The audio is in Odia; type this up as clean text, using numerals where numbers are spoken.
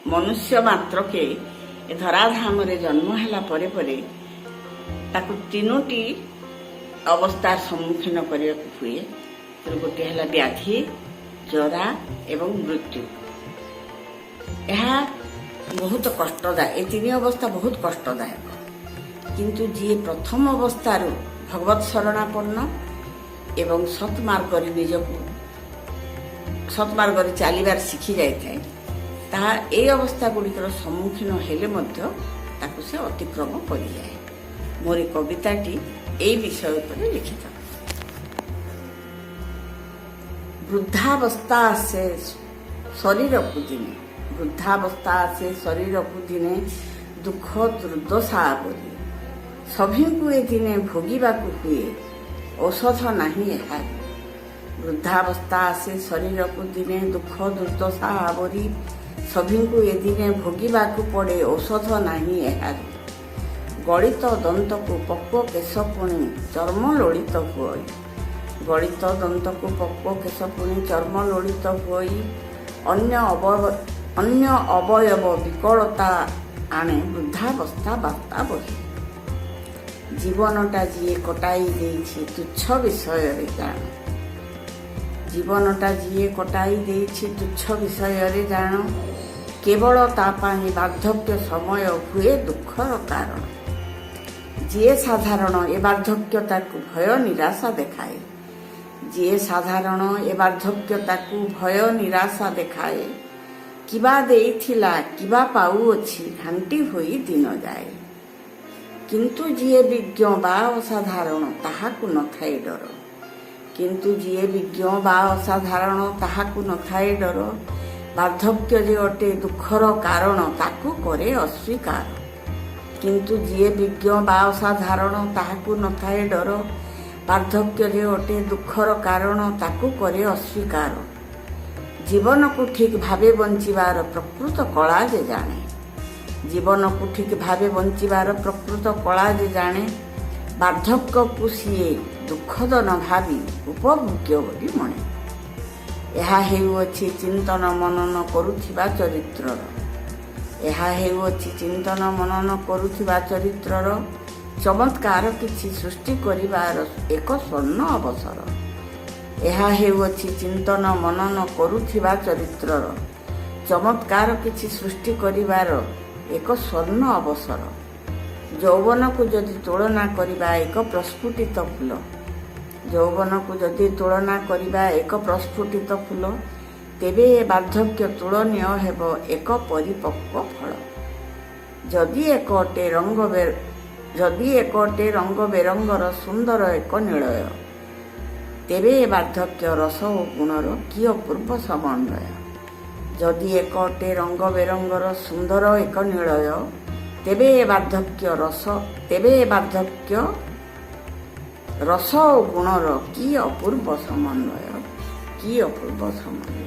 ମନୁଷ୍ୟ ମାତ୍ରକେ ଏ ଧରାଧାମରେ ଜନ୍ମ ହେଲା ପରେ ପରେ ତାକୁ ତିନୋଟି ଅବସ୍ଥାର ସମ୍ମୁଖୀନ କରିବାକୁ ହୁଏ। ଗୋଟିଏ ହେଲା ବ୍ୟାଧି, ଜରା ଏବଂ ମୃତ୍ୟୁ। ଏହା ବହୁତ କଷ୍ଟଦାୟକ। ଏ ତିନି ଅବସ୍ଥା ବହୁତ କଷ୍ଟଦାୟକ। କିନ୍ତୁ ଯିଏ ପ୍ରଥମ ଅବସ୍ଥାରୁ ଭଗବତ ଶରଣାପନ୍ନ ଏବଂ ସତ୍ମାର୍ଗରେ ନିଜକୁ ସତ୍ମାର୍ଗରେ ଚାଲିବାର ଶିଖି ଯାଇଥାଏ, ତାହା এই ଅବସ୍ଥା ଗୁଡ଼ିକର ସମ୍ମୁଖୀନ ହେଲେ ମଧ୍ୟ ତାକୁ ସେ ଅତିକ୍ରମ କରିଯାଏ। ମୋର କବିତାଟି এই ବିଷୟ ଉପରେ ଲିଖିତ। ବୃଦ୍ଧାବସ୍ଥା ଆସେ ଶରୀରକୁ ଦିନେ, ବୃଦ୍ଧାବସ୍ଥା ଆସେ ଶରୀରକୁ ଦିନେ, ଦୁଃଖ ଦୁର୍ଦ୍ଦଶା ଆବରି। ସଭିଙ୍କୁ ଏ ଦିନେ ଭୋଗିବାକୁ ହୁଏ, ଔଷଧ ନାହିଁ ଏହା। ବୃଦ୍ଧାବସ୍ଥା ଆସେ ଶରୀରକୁ ଦିନେ, ଦୁଃଖ ଦୁର୍ଦ୍ଦଶା ଆବରି। ସଭିଙ୍କୁ ଏ ଦିନେ ଭୋଗିବାକୁ ପଡ଼େ, ଔଷଧ ନାହିଁ ଏହାର। ଗଳିତ ଦନ୍ତକୁ ପକ୍ୱ କେଶ ପୁଣି ଚର୍ମ ଲୋଳିତ ହୁଏ, ଗଳିତ ଦନ୍ତକୁ ପକ୍ୱ କେଶ ପୁଣି ଚର୍ମ ଲୋଳିତ ହୋଇ। ଅନ୍ୟ ଅବୟବ ବିକଳତା ଆଣେ, ବୃଦ୍ଧାବସ୍ଥା ବାର୍ତ୍ତା ବହି। ଜୀବନଟା ଯିଏ କଟାଇ ଦେଇଛି ତୁଚ୍ଛ ବିଷୟରେ ଜାଣ, ଜୀବନଟା ଯିଏ କଟାଇ ଦେଇଛି ତୁଚ୍ଛ ବିଷୟରେ ଜାଣ। କେବଳ ତା ପାଇଁ ବାର୍ଦ୍ଧକ୍ୟ ସମୟ ହୁଏ ଦୁଃଖର କାରଣ। ଯିଏ ସାଧାରଣ ଏ ବାର୍ଦ୍ଧକ୍ୟ ତାକୁ ଭୟ ନିରାଶା ଦେଖାଏ, ଯିଏ ସାଧାରଣ ଏ ବାର୍ଦ୍ଧକ୍ୟ ତାକୁ ଭୟ ନିରାଶା ଦେଖାଏ। କିବା ଦେଇଥିଲା କିବା ପାଉଅଛି, ଘାଣ୍ଟି ହୋଇ ଦିନ ଯାଏ। କିନ୍ତୁ ଯିଏ ବିଜ୍ଞ ବା ଅସାଧାରଣ ତାହାକୁ ନଥାଏ ଡର, କିନ୍ତୁ ଯିଏ ବିଜ୍ଞ ବା ଅସାଧାରଣ ତାହାକୁ ନଥାଏ ଡର। ବାର୍ଦ୍ଧକ୍ୟ ଯେ ଅଟେ ଦୁଃଖର କାରଣ ତାକୁ କରେ ଅସ୍ୱୀକାର, କିନ୍ତୁ ଯିଏ ବିଜ୍ଞ ବା ଅସାଧାରଣ ତାହାକୁ ନଥାଏ ଡର। ବାର୍ଦ୍ଧକ୍ୟ ଯେ ଅଟେ ଦୁଃଖର କାରଣ ତାକୁ କରେ ଅସ୍ୱୀକାର। ଜୀବନକୁ ଠିକ୍ ଭାବେ ବଞ୍ଚିବାର ପ୍ରକୃତ କଳା ଯେ ଜାଣେ, ଜୀବନକୁ ଠିକ୍ ଭାବେ ବଞ୍ଚିବାର ପ୍ରକୃତ କଳା ଯେ ଜାଣେ। ବାର୍ଦ୍ଧକ୍ୟକୁ ସିଏ ଦୁଃଖଦ ନ ଭାବି ଉପଭୋଗ୍ୟ ବୋଲି ମଣେ। ଏହା ହେଉଅଛି ଚିନ୍ତନ ମନନ କରୁଥିବା ଚରିତ୍ରର, ଏହା ହେଉଅଛି ଚିନ୍ତନ ମନନ କରୁଥିବା ଚରିତ୍ରର। ଚମତ୍କାର କିଛି ସୃଷ୍ଟି କରିବାର ଏକ ସ୍ୱର୍ଣ୍ଣ ଅବସର। ଏହା ହେଉଅଛି ଚିନ୍ତନ ମନନ କରୁଥିବା ଚରିତ୍ରର। ଚମତ୍କାର କିଛି ସୃଷ୍ଟି କରିବାର ଏକ ସ୍ୱର୍ଣ୍ଣ ଅବସର। ଯୌବନକୁ ଯଦି ତୁଳନା କରିବା ଏକ ପ୍ରସ୍ଫୁଟିତ ଫୁଲ, ଯୌବନକୁ ଯଦି ତୁଳନା କରିବା ଏକ ପ୍ରସ୍ଫୁଟିତ ଫୁଲ, ତେବେ ଏ ବାର୍ଦ୍ଧକ୍ୟ ତୁଳନୀୟ ହେବ ଏକ ପରିପକ୍ୱ ଫଳ। ଯଦି ଏକ ଅଟେ ରଙ୍ଗ ବେରଙ୍ଗର ସୁନ୍ଦର ଏକ ନିଳୟ, ତେବେ ଏ ବାର୍ଦ୍ଧକ୍ୟ ରସ ଓ ଗୁଣର କି ଅପୂର୍ବ ସମନ୍ୱୟ। ଯଦି ଏକ ଅଟେ ରଙ୍ଗ ବେରଙ୍ଗର ସୁନ୍ଦର ଏକ ନିଳୟ, ତେବେ ଏ ବାର୍ଦ୍ଧକ୍ୟ ରସ ଓ ଗୁଣର କି ଅପୂର୍ବ ସମନ୍ୱୟ, କି ଅପୂର୍ବ ସମନ୍ୱୟ।